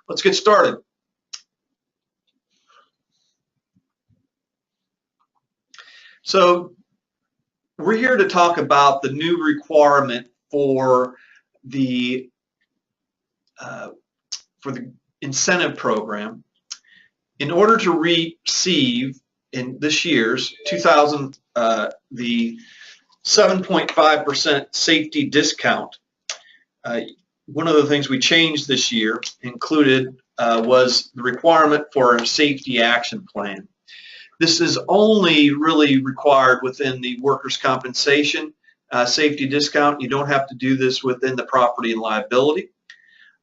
let's get started. So we're here to talk about the new requirement for the incentive program. In order to receive in this year's 2000 the 7.5% safety discount, one of the things we changed this year included was the requirement for a safety action plan. This is only really required within the workers' compensation safety discount. You don't have to do this within the property and liability,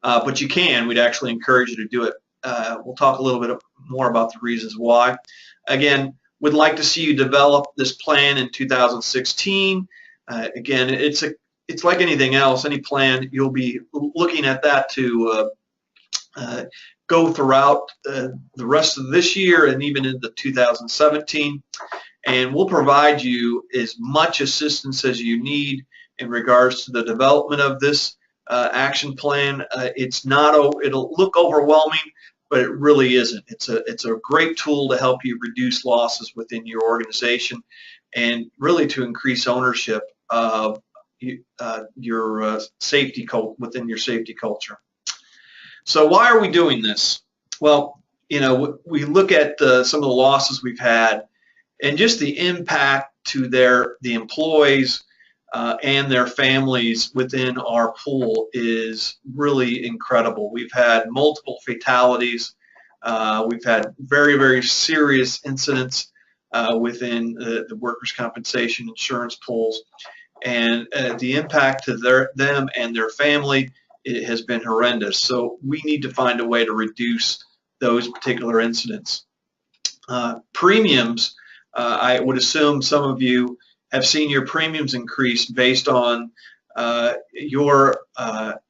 but you can. We'd actually encourage you to do it. We'll talk a little bit more about the reasons why. Again, would like to see you develop this plan in 2016. Again, it's like anything else, any plan, you'll be looking at that to go throughout the rest of this year and even into 2017. And we'll provide you as much assistance as you need in regards to the development of this action plan. It'll look overwhelming, but it really isn't. It's a great tool to help you reduce losses within your organization and really to increase ownership of your safety within your safety culture. So why are we doing this? Well, we look at some of the losses we've had and just the impact to the employees and their families within our pool is really incredible. We've had multiple fatalities. We've had very, very serious incidents within the workers' compensation insurance pools, and the impact to them and their family, it has been horrendous. So we need to find a way to reduce those particular incidents. Premiums, I would assume some of you have seen your premiums increase based on your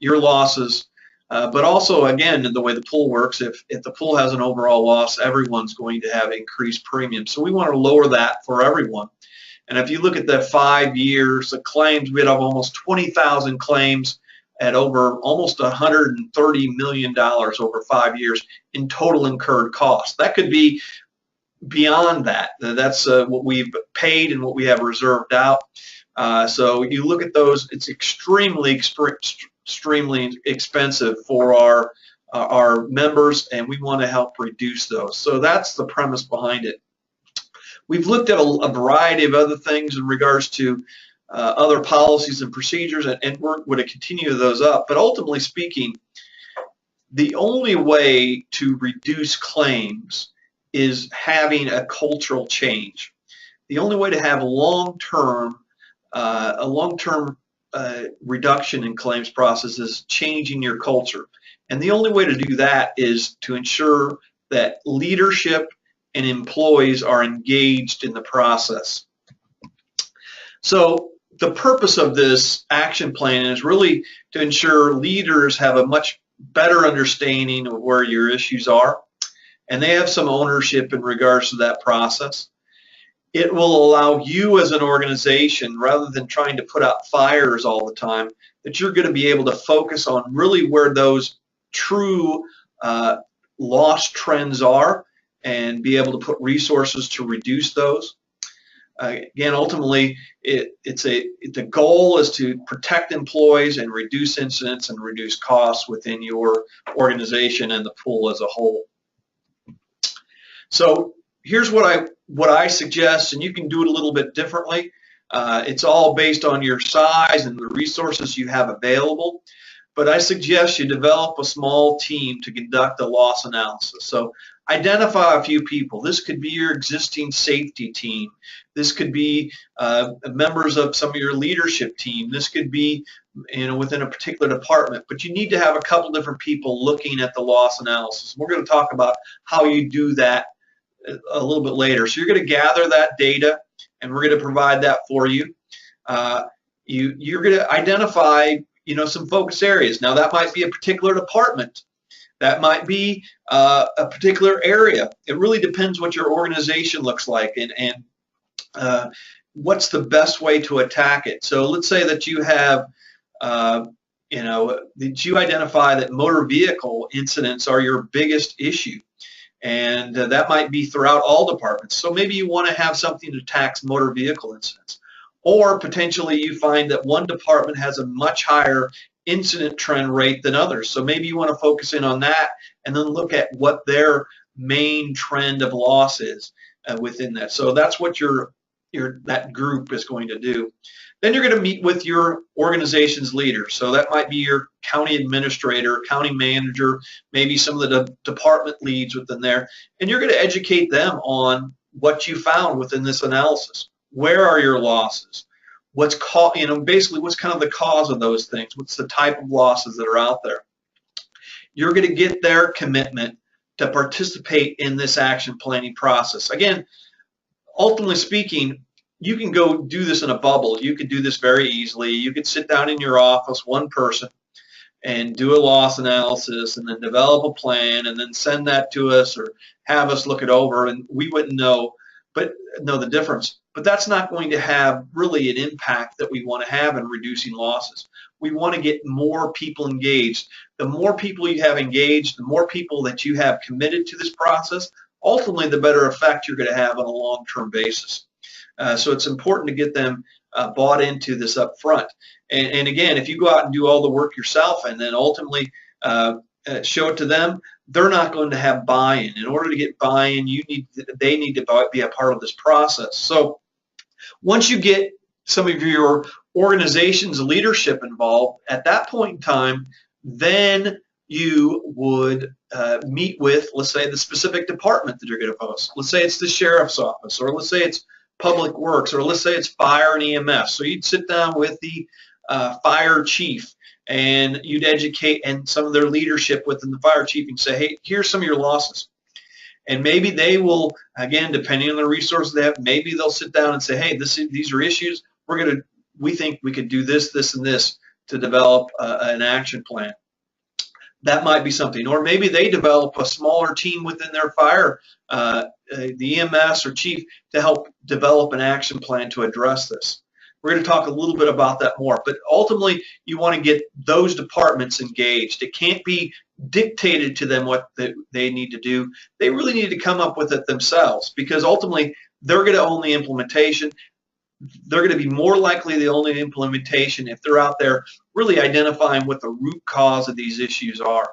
losses, but also, again, the way the pool works, if the pool has an overall loss, everyone's going to have increased premiums. So we want to lower that for everyone. And if you look at the 5 years, the claims, we had almost 20,000 claims at over almost $130 million over 5 years in total incurred costs. That could be beyond that. That's what we've paid and what we have reserved out. So you look at those, it's extremely expensive for our members, and we want to help reduce those. So that's the premise behind it. We've looked at a variety of other things in regards to other policies and procedures, and we're going to continue those up. But ultimately speaking, the only way to reduce claims is having a cultural change. The only way to have a long-term reduction in claims process is changing your culture. And the only way to do that is to ensure that leadership and employees are engaged in the process. So the purpose of this action plan is really to ensure leaders have a much better understanding of where your issues are, and they have some ownership in regards to that process. It will allow you as an organization, rather than trying to put out fires all the time, that you're going to be able to focus on really where those true loss trends are and be able to put resources to reduce those. Again, ultimately, the goal is to protect employees and reduce incidents and reduce costs within your organization and the pool as a whole. So here's what I suggest, and you can do it a little bit differently. It's all based on your size and the resources you have available. But I suggest you develop a small team to conduct a loss analysis. So identify a few people. This could be your existing safety team. This could be members of some of your leadership team. This could be within a particular department. But you need to have a couple different people looking at the loss analysis. We're going to talk about how you do that a little bit later. So you're going to gather that data, and we're going to provide that for you. You're going to identify some focus areas. Now that might be a particular department. That might be a particular area. It really depends what your organization looks like and what's the best way to attack it. So let's say that you have did you identify that motor vehicle incidents are your biggest issue? And that might be throughout all departments. So maybe you want to have something to tax motor vehicle incidents. Or potentially you find that one department has a much higher incident trend rate than others. So maybe you want to focus in on that and then look at what their main trend of loss is within that. So that's what that group is going to do. Then you're going to meet with your organization's leader. So that might be your county administrator, county manager, maybe some of the department leads within there. And you're going to educate them on what you found within this analysis. Where are your losses? Basically what's kind of the cause of those things? What's the type of losses that are out there? You're going to get their commitment to participate in this action planning process. Again, ultimately speaking, you can go do this in a bubble. You could do this very easily. You could sit down in your office, one person, and do a loss analysis and then develop a plan and then send that to us or have us look it over, and we wouldn't know the difference. But that's not going to have really an impact that we want to have in reducing losses. We want to get more people engaged. The more people you have engaged, the more people that you have committed to this process, ultimately the better effect you're going to have on a long-term basis. So it's important to get them bought into this up front. And again, if you go out and do all the work yourself and then ultimately show it to them, they're not going to have buy-in. In order to get buy-in, they need to be a part of this process. So once you get some of your organization's leadership involved, at that point in time, then you would meet with, let's say, the specific department that you're going to post. Let's say it's the sheriff's office, or let's say it's Public Works, or let's say it's fire and EMS. So you'd sit down with the fire chief and you'd educate and some of their leadership within the fire chief and say, hey, here's some of your losses. And maybe they will, again, depending on the resources they have, maybe they'll sit down and say, hey, these are issues. We think we could do this, this, and this to develop an action plan. That might be something. Or maybe they develop a smaller team within their fire, the EMS or chief, to help develop an action plan to address this. We're going to talk a little bit about that more. But ultimately, you want to get those departments engaged. It can't be dictated to them what they need to do. They really need to come up with it themselves, because ultimately, they're going to own the implementation. They're going to be more likely to own the implementation if they're out there really identifying what the root cause of these issues are.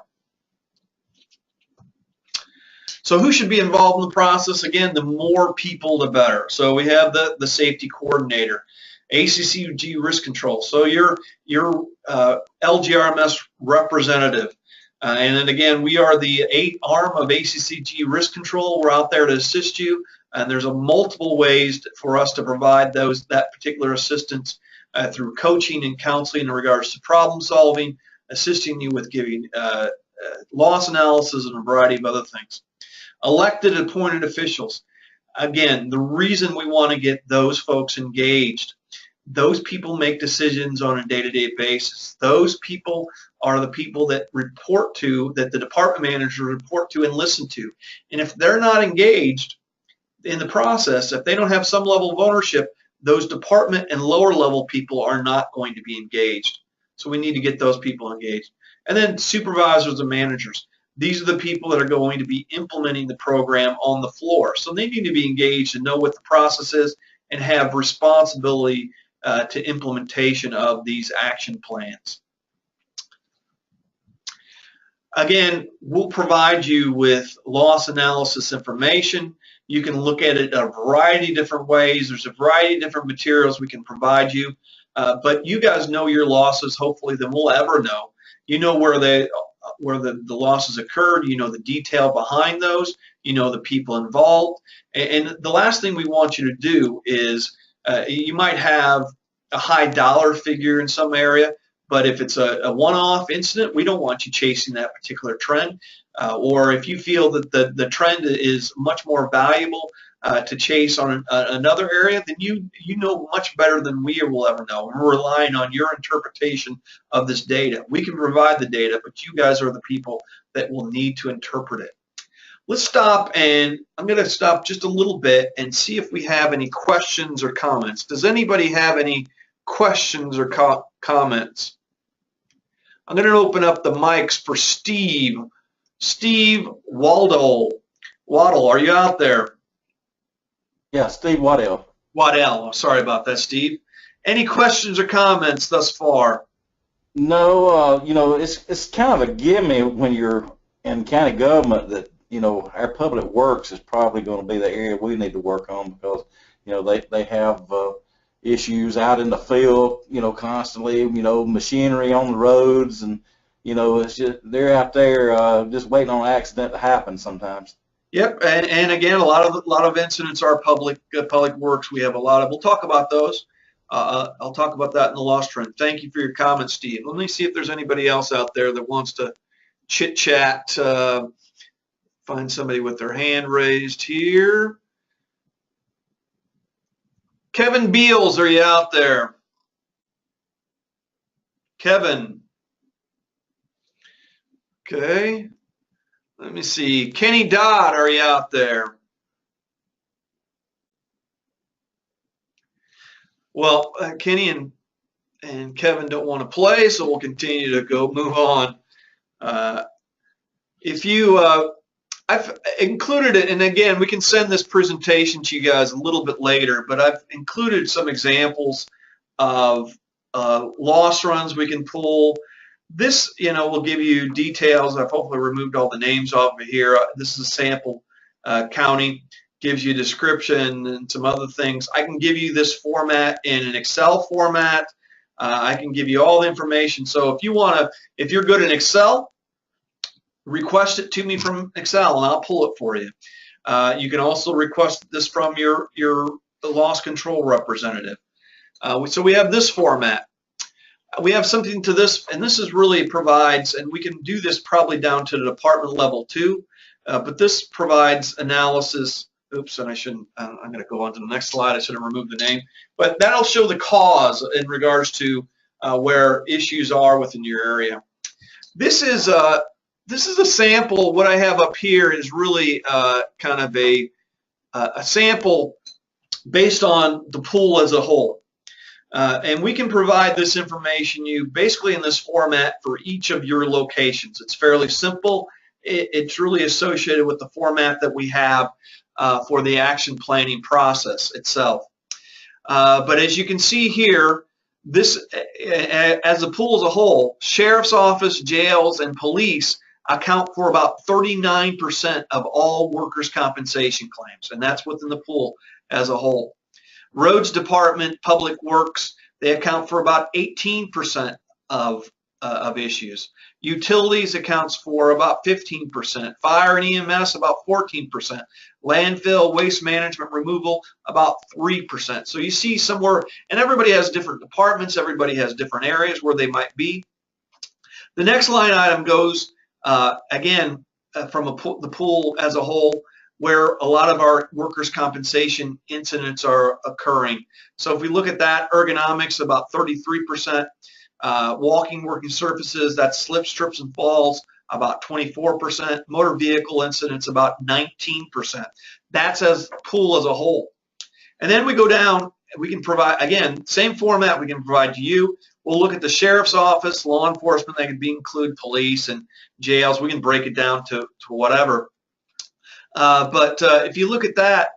So who should be involved in the process? Again, the more people, the better. So we have the safety coordinator, ACCG Risk Control. So your LGRMS representative. And then again, we are the arm of ACCG Risk Control. We're out there to assist you. And there's multiple ways for us to provide that particular assistance through coaching and counseling in regards to problem solving, assisting you with giving loss analysis, and a variety of other things. Elected and appointed officials. Again, the reason we want to get those folks engaged, those people make decisions on a day-to-day basis. Those people are the people that report to, that the department managers report to and listen to. And if they're not engaged in the process, if they don't have some level of ownership, those department and lower level people are not going to be engaged. So we need to get those people engaged. And then supervisors and managers. These are the people that are going to be implementing the program on the floor. So they need to be engaged and know what the process is and have responsibility to implementation of these action plans. Again, we'll provide you with loss analysis information. You can look at it a variety of different ways. There's a variety of different materials we can provide you. But you guys know your losses, hopefully, than we'll ever know. You know where the losses occurred. You know the detail behind those. You know the people involved. And the last thing we want you to do is you might have a high dollar figure in some area, but if it's a one-off incident, we don't want you chasing that particular trend. Or if you feel that the trend is much more valuable to chase on another area, then you know much better than we will ever know. We're relying on your interpretation of this data. We can provide the data, but you guys are the people that will need to interpret it. Let's stop, and I'm going to stop just a little bit and see if we have any questions or comments. Does anybody have any questions or comments? I'm going to open up the mics for Steve. Steve Waddell, are you out there? Yeah, Steve Waddell. Waddell, sorry about that, Steve. Any questions or comments thus far? No, it's kind of a gimme when you're in county government that, our public works is probably going to be the area we need to work on because, they have issues out in the field, constantly, machinery on the roads and, it's just, they're out there just waiting on an accident to happen sometimes. Yep, and again, a lot of incidents are public works. We have a lot of. We'll talk about those. I'll talk about that in the loss trend. Thank you for your comments, Steve. Let me see if there's anybody else out there that wants to chit chat. Find somebody with their hand raised here. Kevin Beals, are you out there? Kevin. Okay. Let me see. Kenny Dodd, are you out there? Well, Kenny and Kevin don't want to play, so we'll continue to move on. I've included it, and again, we can send this presentation to you guys a little bit later, but I've included some examples of loss runs we can pull. This, will give you details. I've hopefully removed all the names off of here. This is a sample county, gives you a description and some other things. I can give you this format in an Excel format. I can give you all the information. So if you're good in Excel, request it to me from Excel and I'll pull it for you. You can also request this from your loss control representative. So we have this format. We have something to this, and this is really provides, and we can do this probably down to the department level too, but this provides analysis. Oops, and I shouldn't, I'm going to go on to the next slide. I should have removed the name, but that'll show the cause in regards to where issues are within your area. This is a sample. What I have up here is really kind of a sample based on the pool as a whole. And we can provide this information you basically in this format for each of your locations. It's fairly simple. It's really associated with the format that we have for the action planning process itself. But as you can see here, this as a pool as a whole, sheriff's office, jails, and police account for about 39% of all workers' compensation claims, and that's within the pool as a whole. Roads Department, Public Works, they account for about 18% of issues. Utilities accounts for about 15%. Fire and EMS about 14%. Landfill, waste management, removal about 3%. So you see somewhere, and everybody has different departments. Everybody has different areas where they might be. The next line item goes again from the pool as a whole, where a lot of our workers' compensation incidents are occurring. So if we look at that, ergonomics about 33%, walking working surfaces, that's slips, trips, and falls, about 24%, motor vehicle incidents about 19%. That's as pool as a whole. And then we go down, we can provide, again, same format we can provide to you. We'll look at the sheriff's office, law enforcement, they can include police and jails. We can break it down to whatever. But if you look at that,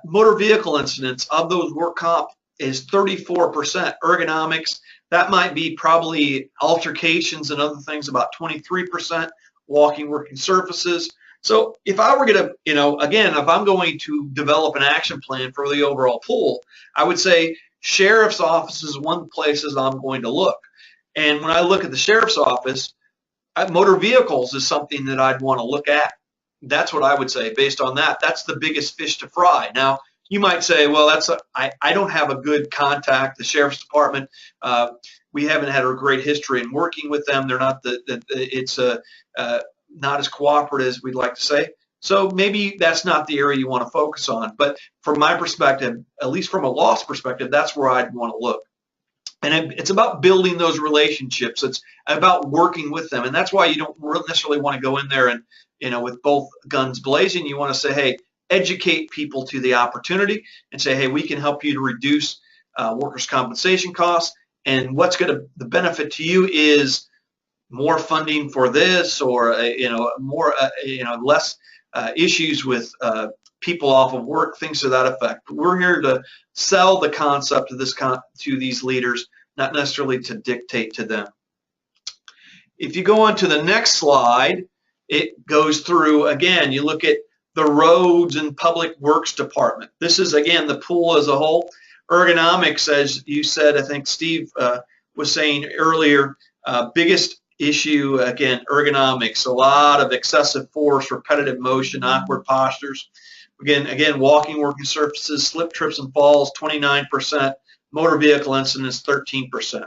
motor vehicle incidents of those work comp is 34%. Ergonomics, that might be probably altercations and other things, about 23%. Walking working surfaces. So if I were going to, again, if I'm going to develop an action plan for the overall pool, I would say sheriff's office is one of the places I'm going to look. And when I look at the sheriff's office, motor vehicles is something that I'd want to look at. That's what I would say based on that. That's the biggest fish to fry. Now, you might say, well, I don't have a good contact. The sheriff's department, we haven't had a great history in working with them. They're not not as cooperative as we'd like to say. So maybe that's not the area you want to focus on. But from my perspective, at least from a loss perspective, that's where I'd want to look. And it's about building those relationships. It's about working with them. And that's why you don't necessarily want to go in there and, with both guns blazing. You want to say, hey, educate people to the opportunity and say, hey, we can help you to reduce workers' compensation costs. And what's going to, the benefit to you is more funding for this, or more less issues with people off of work, things to that effect. We're here to sell the concept of this to these leaders, not necessarily to dictate to them. If you go on to the next slide, it goes through, again, you look at the roads and public works department. This is, again, the pool as a whole. Ergonomics, as you said, I think Steve was saying earlier, biggest issue, again, ergonomics, a lot of excessive force, repetitive motion, awkward postures. Again, walking, working surfaces, slip, trips, and falls, 29%, motor vehicle incidents, 13%.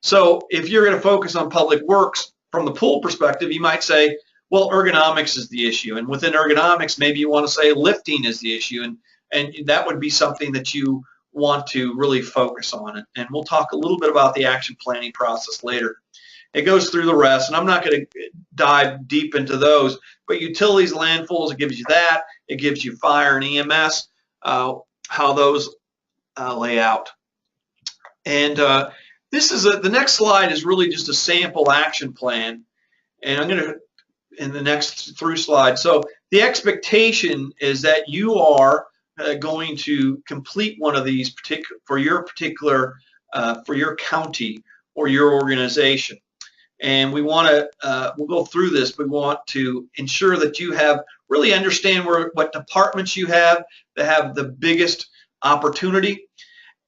So if you're going to focus on public works from the pool perspective, you might say, well, ergonomics is the issue. And within ergonomics, maybe you want to say lifting is the issue. And that would be something that you want to really focus on. And we'll talk a little bit about the action planning process later. It goes through the rest, and I'm not going to dive deep into those, but utilities, landfills, it gives you that. It gives you fire and EMS, how those lay out. And this is the next slide is really just a sample action plan. And I'm going to, in the next through slide. So the expectation is that you are going to complete one of these for your county or your organization. And we want to, we'll go through this, but we want to ensure that you really understand what departments you have that have the biggest opportunity.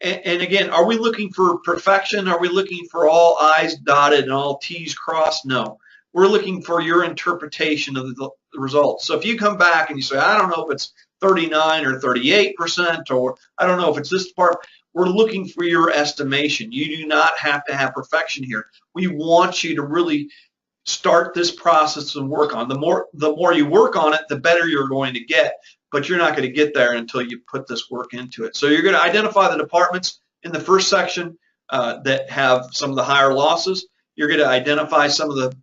And again, are we looking for perfection? Are we looking for all I's dotted and all T's crossed? No. We're looking for your interpretation of the results. So if you come back and you say, I don't know if it's 39 or 38%, or I don't know if it's this part, we're looking for your estimation. You do not have to have perfection here. We want you to really start this process and work on. The more you work on it, the better you're going to get, but you're not going to get there until you put this work into it. So you're going to identify the departments in the first section that have some of the higher losses. You're going to identify some of the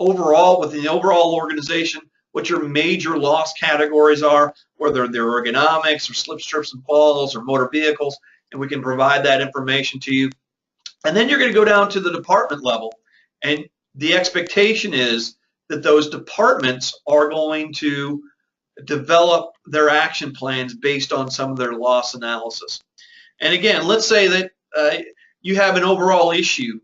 within the overall organization, what your major loss categories are, whether they're ergonomics or slips, trips, and falls or motor vehicles, and we can provide that information to you. And then you're going to go down to the department level, and the expectation is that those departments are going to develop their action plans based on some of their loss analysis. And again, let's say that you have an overall issue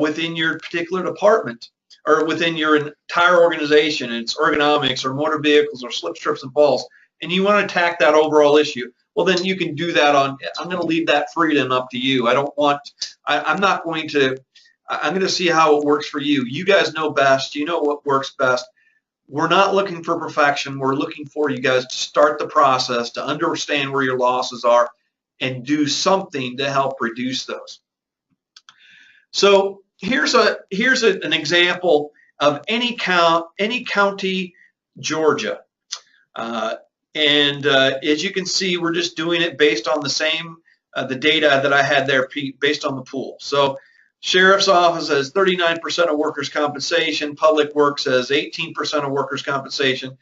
within your particular department, or within your entire organization, and it's ergonomics or motor vehicles or slips, trips, and falls, and you want to attack that overall issue, well, then you can do that I'm going to leave that freedom up to you. I'm going to see how it works for you. You guys know best. You know what works best. We're not looking for perfection. We're looking for you guys to start the process, to understand where your losses are, and do something to help reduce those. So here's an example of any county, Georgia. And as you can see, we're just doing it based on the same, the data that I had there based on the pool. So Sheriff's Office has 39% of workers' compensation. Public Works has 18% of workers' compensation.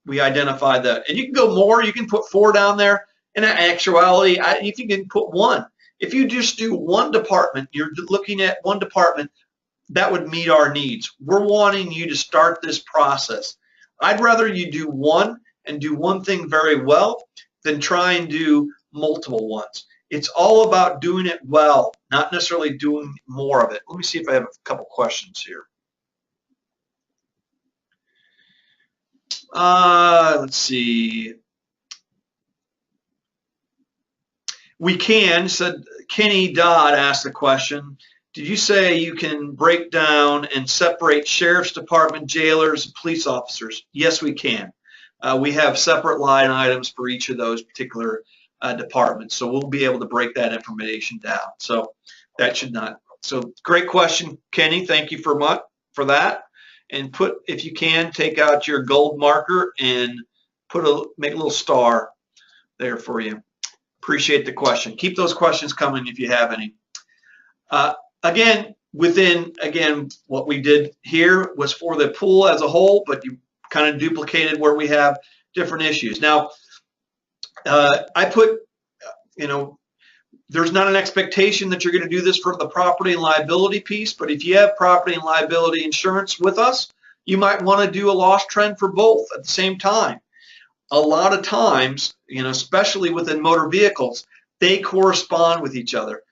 We identified that. And you can go more. You can put 4 down there. In actuality, if you can put 1. If you just do one department, you're looking at one department, that would meet our needs. We're wanting you to start this process. I'd rather you do one and do one thing very well than try and do multiple ones. It's all about doing it well, not necessarily doing more of it. Let me see if I have a couple questions here. Let's see. We can, said Kenny Dodd asked the question, did you say you can break down and separate sheriff's department, jailers, and police officers? Yes, we can. We have separate line items for each of those particular departments, so we'll be able to break that information down. So that should not. So great question, Kenny. Thank you for that. And if you can, take out your gold marker and make a little star there for you. Appreciate the question. Keep those questions coming if you have any. Again, what we did here was for the pool as a whole, but you kind of duplicated where we have different issues. Now, I put, There's not an expectation that you're going to do this for the property and liability piece, but if you have property and liability insurance with us, you might want to do a loss trend for both at the same time. A lot of times, especially within motor vehicles, they correspond with each other.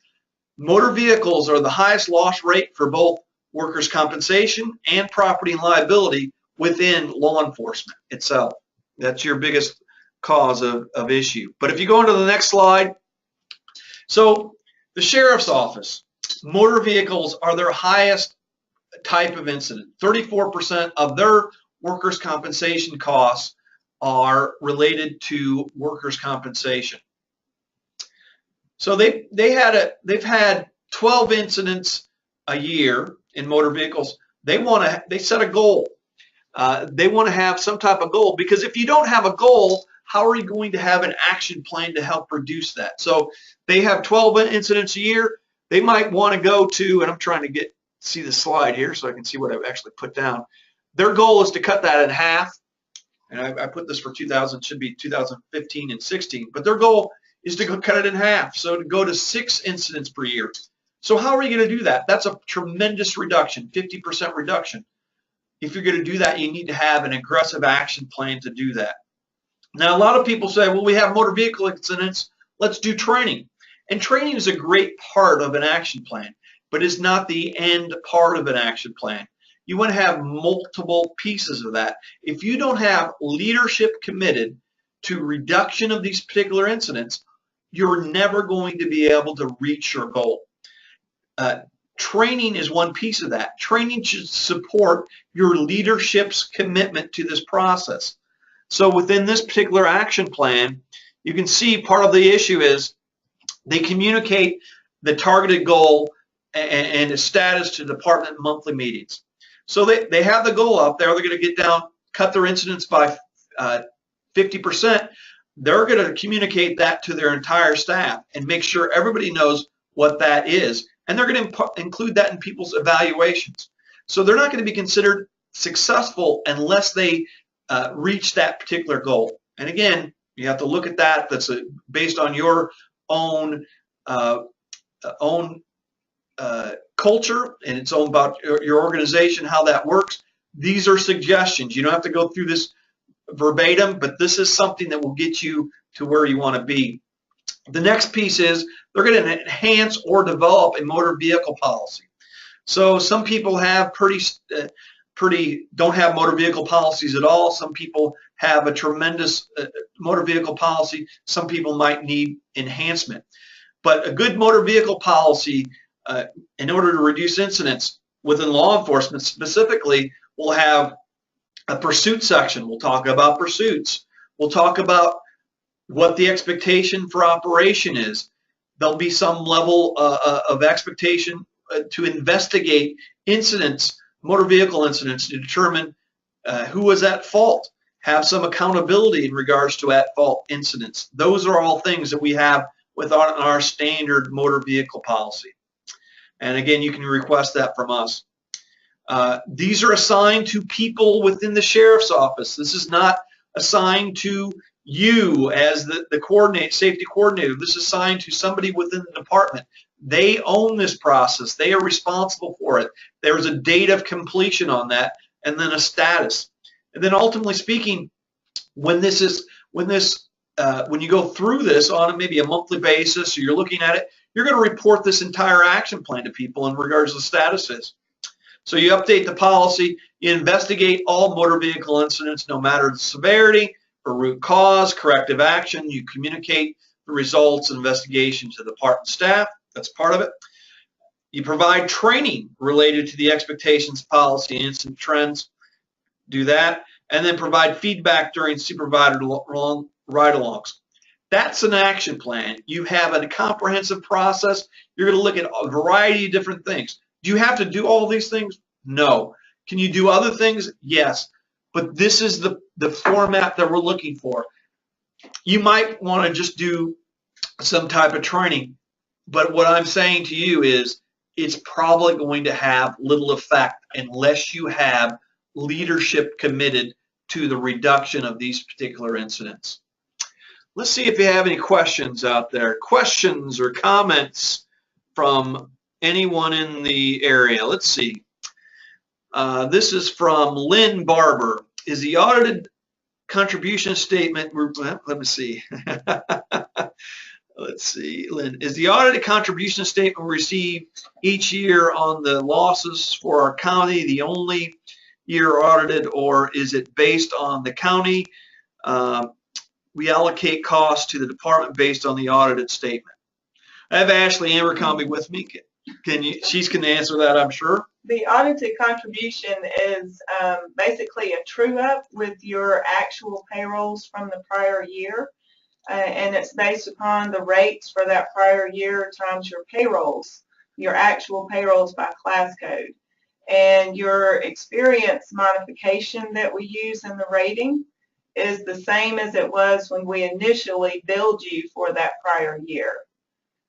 Motor vehicles are the highest loss rate for both workers' compensation and property and liability within law enforcement itself. That's your biggest cause of issue. But if you go into the next slide, so the sheriff's office, motor vehicles are their highest type of incident. 34% of their workers' compensation costs are related to workers' compensation. So they've had 12 incidents a year in motor vehicles. They set a goal. They want to have some type of goal, because if you don't have a goal, how are you going to have an action plan to help reduce that? So they have 12 incidents a year. They might want to go to, and I'm trying to see the slide here so I can see what I've actually put down. Their goal is to cut that in half. And I put this for 2015 and 16, but their goal is to cut it in half, so to go to 6 incidents per year. So how are you going to do that? That's a tremendous reduction, 50% reduction. If you're going to do that, you need to have an aggressive action plan to do that. Now, a lot of people say, well, we have motor vehicle incidents, let's do training. And training is a great part of an action plan, but it's not the end part of an action plan. You want to have multiple pieces of that. If you don't have leadership committed to reduction of these particular incidents, you're never going to be able to reach your goal. Training is one piece of that. Training should support your leadership's commitment to this process. So within this particular action plan, you can see part of the issue is they communicate the targeted goal and the status to department monthly meetings. So they have the goal up there. They're going to get down, cut their incidents by 50%. They're going to communicate that to their entire staff and make sure everybody knows what that is. And they're going to include that in people's evaluations. So they're not going to be considered successful unless they reach that particular goal. And again, you have to look at that. That's based on your own culture, and it's all about your organization, how that works. These are suggestions. You don't have to go through this verbatim, but this is something that will get you to where you want to be. The next piece is they're going to enhance or develop a motor vehicle policy. So some people have don't have motor vehicle policies at all. Some people have a tremendous motor vehicle policy. Some people might need enhancement. But a good motor vehicle policy, in order to reduce incidents within law enforcement specifically, will have a pursuit section. We'll talk about pursuits. We'll talk about what the expectation for operation is. There'll be some level of expectation to investigate incidents, motor vehicle incidents, to determine who was at fault. Have some accountability in regards to at-fault incidents. Those are all things that we have with our standard motor vehicle policy. And again, you can request that from us. These are assigned to people within the sheriff's office. This is not assigned to you as the safety coordinator. This is assigned to somebody within the department. They own this process. They are responsible for it. There's a date of completion on that, and then a status. And then ultimately speaking, when you go through this on maybe a monthly basis, or you're looking at it, you're going to report this entire action plan to people in regards to the statuses. So you update the policy, you investigate all motor vehicle incidents, no matter the severity or root cause, corrective action. You communicate the results and investigation to the department staff. That's part of it. You provide training related to the expectations, policy, and incident trends. Do that. And then provide feedback during supervised ride-alongs. That's an action plan. You have a comprehensive process. You're going to look at a variety of different things. Do you have to do all these things? No. Can you do other things? Yes. But this is the format that we're looking for. You might want to just do some type of training, but what I'm saying to you is it's probably going to have little effect unless you have leadership committed to the reduction of these particular incidents. Let's see if you have any questions out there. Questions or comments from anyone in the area. Let's see. This is from Lynn Barber. Is the audited contribution statement, well, let me see. Let's see, Lynn. Is the audited contribution statement received each year on the losses for our county the only year audited, or is it based on the county? We allocate costs to the department based on the audited statement. I have Ashley Abercrombie with me. She's going to answer that, I'm sure. The audited contribution is basically a true-up with your actual payrolls from the prior year, and it's based upon the rates for that prior year times your payrolls, your actual payrolls by class code. And your experience modification that we use in the rating is the same as it was when we initially billed you for that prior year.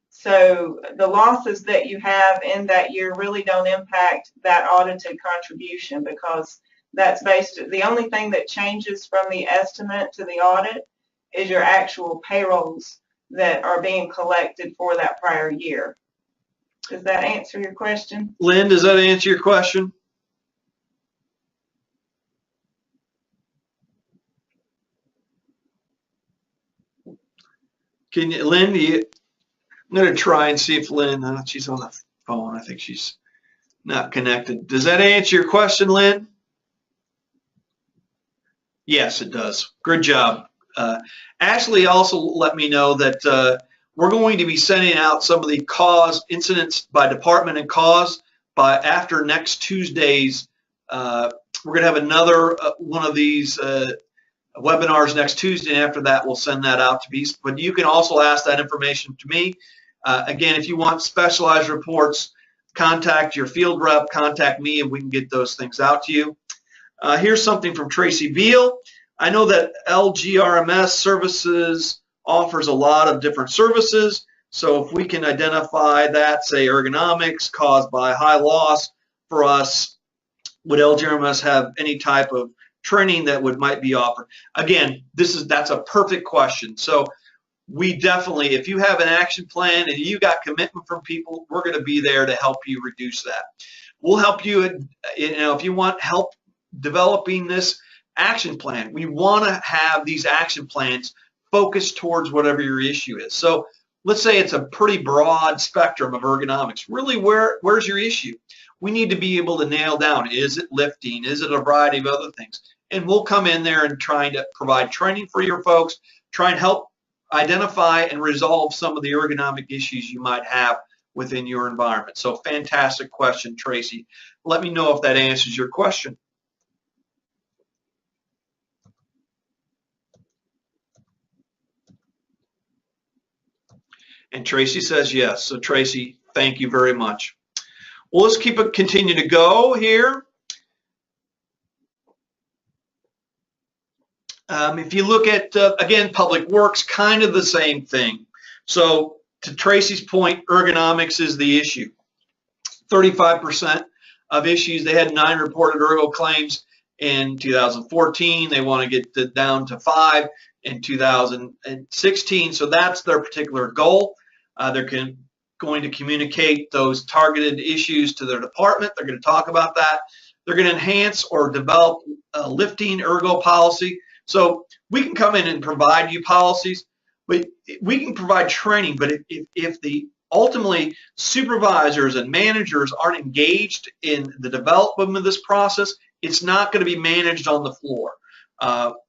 So the losses that you have in that year really don't impact that audited contribution, because that's based, the only thing that changes from the estimate to the audit is your actual payrolls that are being collected for that prior year. Does that answer your question? Lynn, does that answer your question? Can you, Lynn, I'm going to try and see if Lynn, she's on the phone. I think she's not connected. Does that answer your question, Lynn? Yes, it does. Good job. Ashley also let me know that we're going to be sending out some of the cause incidents by department and cause by after next Tuesday's. We're going to have another one of these webinars next Tuesday, and after that we'll send that out to be. But you can also ask that information to me. Again, if you want specialized reports, contact your field rep, contact me, and we can get those things out to you. Here's something from Tracy Beal. I know that LGRMS Services offers a lot of different services, so if we can identify that, say ergonomics caused by high loss for us, would LGRMS have any type of training that might be offered? Again, that's a perfect question. So we definitely, if you have an action plan and you got commitment from people, we're going to be there to help you reduce that. We'll help you, if you want help developing this action plan. We want to have these action plans focused towards whatever your issue is. So let's say it's a pretty broad spectrum of ergonomics. Really, where's your issue? We need to be able to nail down, is it lifting? Is it a variety of other things? And we'll come in there and try to provide training for your folks, try and help identify and resolve some of the ergonomic issues you might have within your environment. So fantastic question, Tracy. Let me know if that answers your question. And Tracy says yes. So Tracy, thank you very much. Well, let's continue to go here. If you look at, again, public works, kind of the same thing. So to Tracy's point, ergonomics is the issue. 35% of issues, they had 9 reported ergo claims in 2014. They want to get it down to 5 in 2016. So that's their particular goal. They're going to communicate those targeted issues to their department. They're going to talk about that. They're going to enhance or develop a lifting ergo policy. So we can come in and provide you policies, but we can provide training. But if the ultimately supervisors and managers aren't engaged in the development of this process, it's not going to be managed on the floor.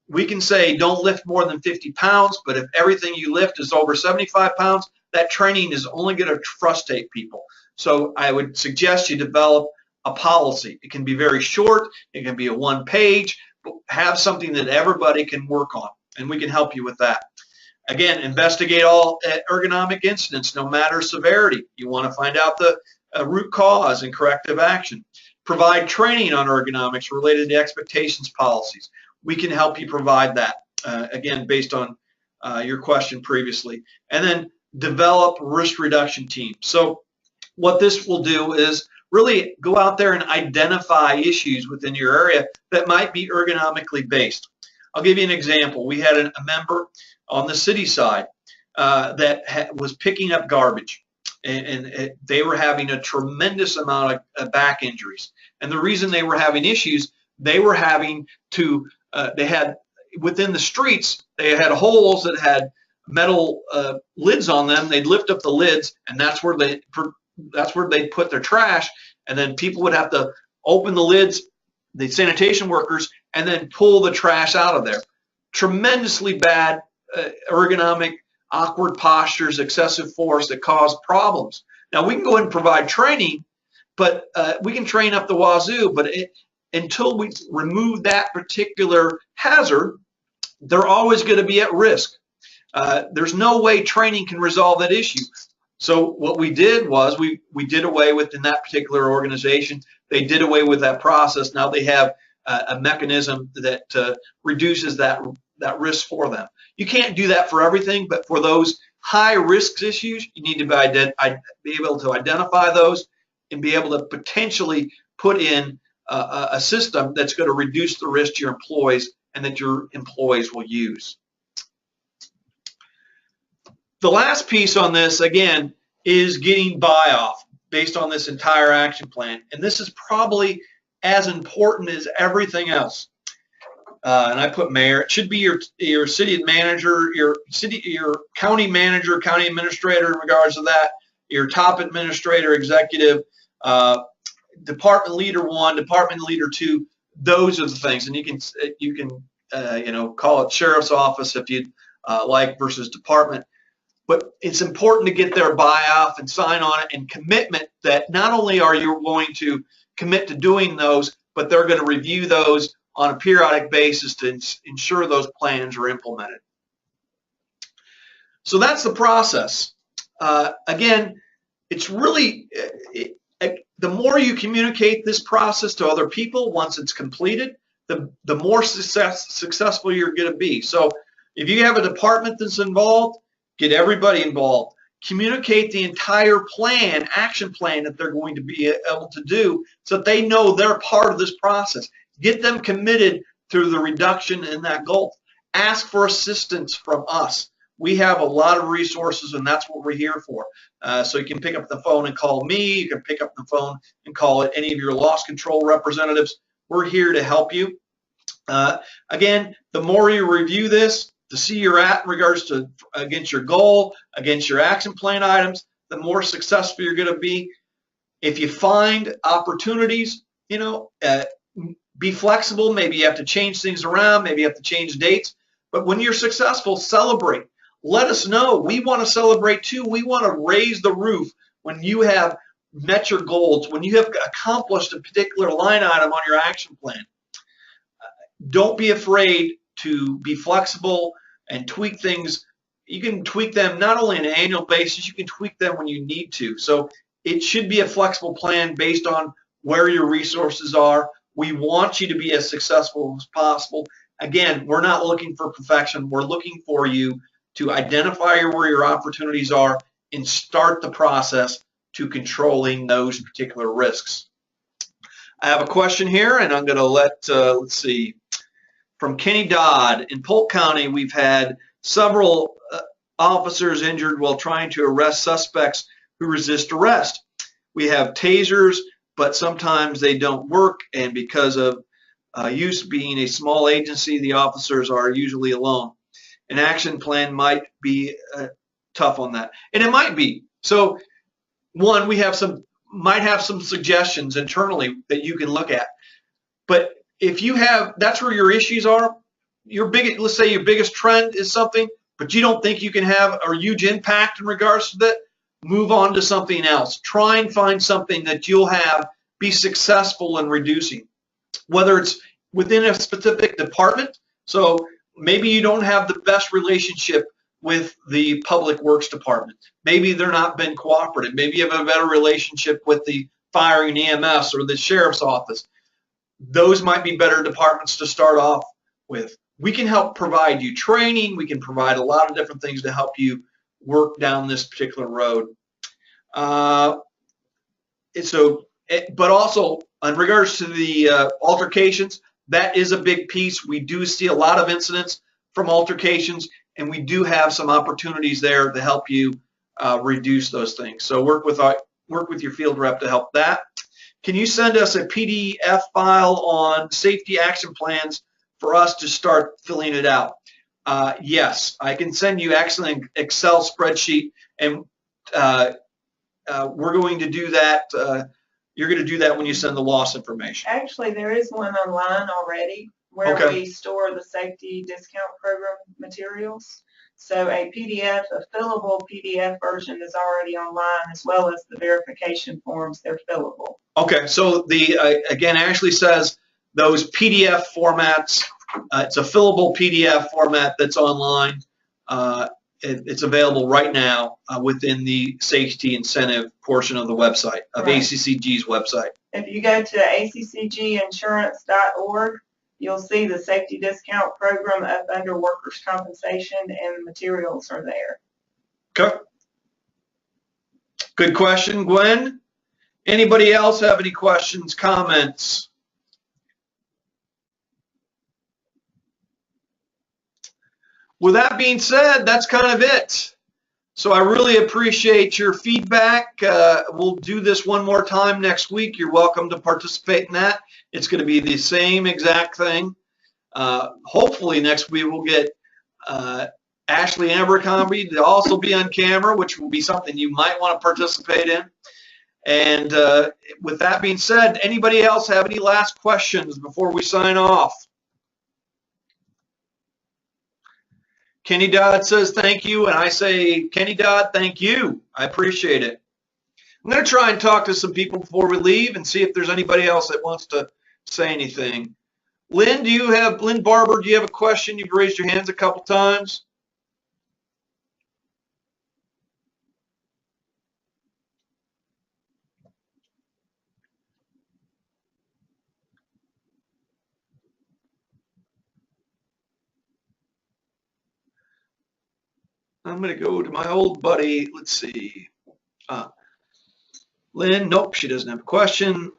We can say don't lift more than 50 pounds, but if everything you lift is over 75 pounds, that training is only going to frustrate people. So I would suggest you develop a policy. It can be very short. It can be a 1-page. But have something that everybody can work on, and we can help you with that. Again, investigate all ergonomic incidents, no matter severity. You want to find out the root cause and corrective action. Provide training on ergonomics related to expectations policies. We can help you provide that, again, based on your question previously. And then develop risk reduction teams. So what this will do is really go out there and identify issues within your area that might be ergonomically based. I'll give you an example. We had a member on the city side that was picking up garbage, and they were having a tremendous amount of back injuries. And the reason they were having issues, they were having to, they had within the streets, they had holes that had metal lids on them. They'd lift up the lids, and that's where they'd put their trash. And then people would have to open the lids, the sanitation workers, and then pull the trash out of there. Tremendously bad ergonomic, awkward postures, excessive force that cause problems. Now we can go ahead and provide training, but we can train up the wazoo, but until we remove that particular hazard, they're always going to be at risk. There's no way training can resolve that issue. So what we did was we did away with, in that particular organization, they did away with that process. Now they have a mechanism that reduces that risk for them. You can't do that for everything, but for those high risk issues, you need to be able to identify those and be able to potentially put in a system that's going to reduce the risk to your employees and that your employees will use. The last piece on this, again, is getting buy-off based on this entire action plan. And this is probably as important as everything else. And I put mayor. It should be your city manager, your county manager, county administrator in regards to that, your top administrator, executive, department leader 1, department leader 2. Those are the things, and you can call it sheriff's office if you'd like versus department. But it's important to get their buy-off and sign on it and commitment that not only are you going to commit to doing those, but they're going to review those on a periodic basis to ensure those plans are implemented. So that's the process. Again, it's really, the more you communicate this process to other people once it's completed, the more successful you're going to be. So if you have a department that's involved, get everybody involved. Communicate the entire plan, action plan that they're going to be able to do so that they know they're part of this process. Get them committed through the reduction in that goal. Ask for assistance from us. We have a lot of resources, and that's what we're here for. So you can pick up the phone and call me. You can pick up the phone and call any of your loss control representatives. We're here to help you. Again, the more you review this, to see you're at in regards to against your goal, against your action plan items, the more successful you're going to be. If you find opportunities, be flexible. Maybe you have to change things around. Maybe you have to change dates. But when you're successful, celebrate. Let us know. We want to celebrate too. We want to raise the roof when you have met your goals, when you have accomplished a particular line item on your action plan. Don't be afraid to be flexible and tweak things. You can tweak them not only on an annual basis, you can tweak them when you need to. So it should be a flexible plan based on where your resources are. We want you to be as successful as possible. Again, we're not looking for perfection. We're looking for you to identify where your opportunities are and start the process to controlling those particular risks. I have a question here, and I'm going to let's see. From Kenny Dodd, in Polk County, we've had several officers injured while trying to arrest suspects who resist arrest. We have tasers, but sometimes they don't work, and because of use being a small agency, the officers are usually alone. An action plan might be tough on that, and it might be. So, one, we might have some suggestions internally that you can look at, but if you have, that's where your issues are. Let's say your biggest trend is something, but you don't think you can have a huge impact in regards to that, move on to something else. Try and find something that you'll be successful in reducing, whether it's within a specific department. So maybe you don't have the best relationship with the public works department. Maybe they're not been cooperative. Maybe you have a better relationship with the fire and EMS or the sheriff's office. Those might be better departments to start off with. We can help provide you training. We can provide a lot of different things to help you work down this particular road. But also in regards to the altercations, that is a big piece. We do see a lot of incidents from altercations, and we do have some opportunities there to help you reduce those things. So work with your field rep to help that. Can you send us a PDF file on safety action plans for us to start filling it out? Yes, I can send you actually an Excel spreadsheet, and we're going to do that. You're going to do that when you send the loss information. Actually, there is one online already where Okay. we store the safety discount program materials. So a PDF, a fillable PDF version is already online, as well as the verification forms. They're fillable. Okay, so the again, Ashley says those PDF formats, it's a fillable PDF format that's online. It's available right now within the safety incentive portion of the website, of Right. ACCG's website. If you go to accginsurance.org, you'll see the safety discount program up under workers' compensation, and materials are there. Okay. Good question, Gwen. Anybody else have any questions, comments? With that being said, that's kind of it. So I really appreciate your feedback. We'll do this one more time next week. You're welcome to participate in that. It's going to be the same exact thing. Hopefully next week we'll get Ashley Abercrombie to also be on camera, which will be something you might want to participate in. And with that being said, anybody else have any last questions before we sign off? Kenny Dodd says thank you, and I say, Kenny Dodd, thank you. I appreciate it. I'm going to try and talk to some people before we leave and see if there's anybody else that wants to say anything. Lynn Barber, do you have a question? You've raised your hands a couple times. I'm going to go to my old buddy. Let's see. Lynn, nope, she doesn't have a question.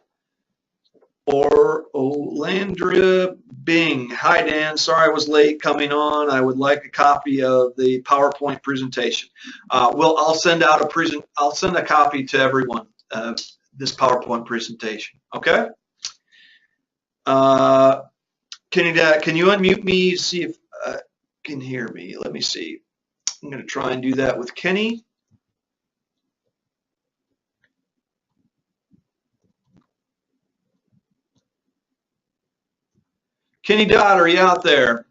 Or Olandria Bing. Hi, Dan. Sorry I was late coming on. I would like a copy of the PowerPoint presentation. I'll send out I'll send a copy to everyone of this PowerPoint presentation. Okay. Kenny, can you unmute me? See if can hear me. Let me see. I'm going to try and do that with Kenny. Kenny Dodd, are you out there?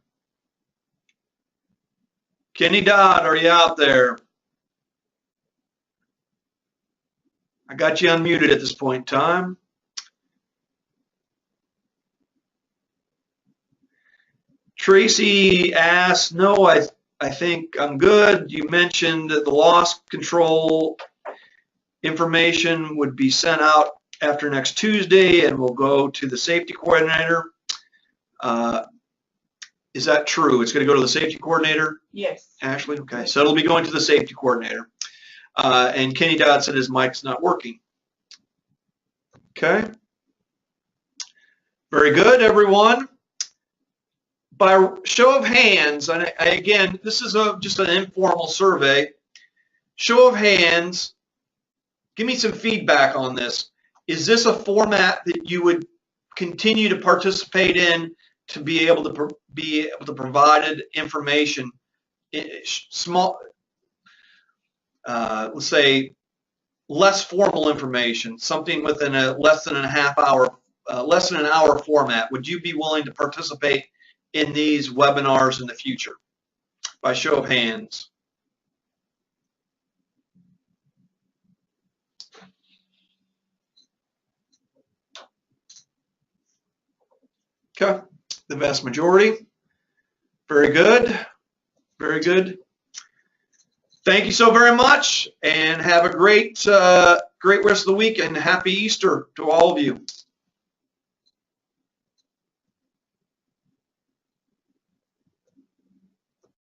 Kenny Dodd, are you out there? I got you unmuted at this point in time. Tracy asked, no, I think I'm good. You mentioned that the loss control information would be sent out after next Tuesday and will go to the safety coordinator. Is that true? It's going to go to the safety coordinator? Yes. Ashley? Okay, so it'll be going to the safety coordinator. And Kenny Dodd said his mic's not working. Okay. Very good, everyone. By show of hands, and again, this is just an informal survey. Show of hands, give me some feedback on this. Is this a format that you would continue to participate in to be able to provide information, small, let's say, less formal information, something within a less than an hour format? Would you be willing to participate in these webinars in the future? By show of hands. Okay, the vast majority. Very good, very good. Thank you so very much, and have a great rest of the week, and happy Easter to all of you.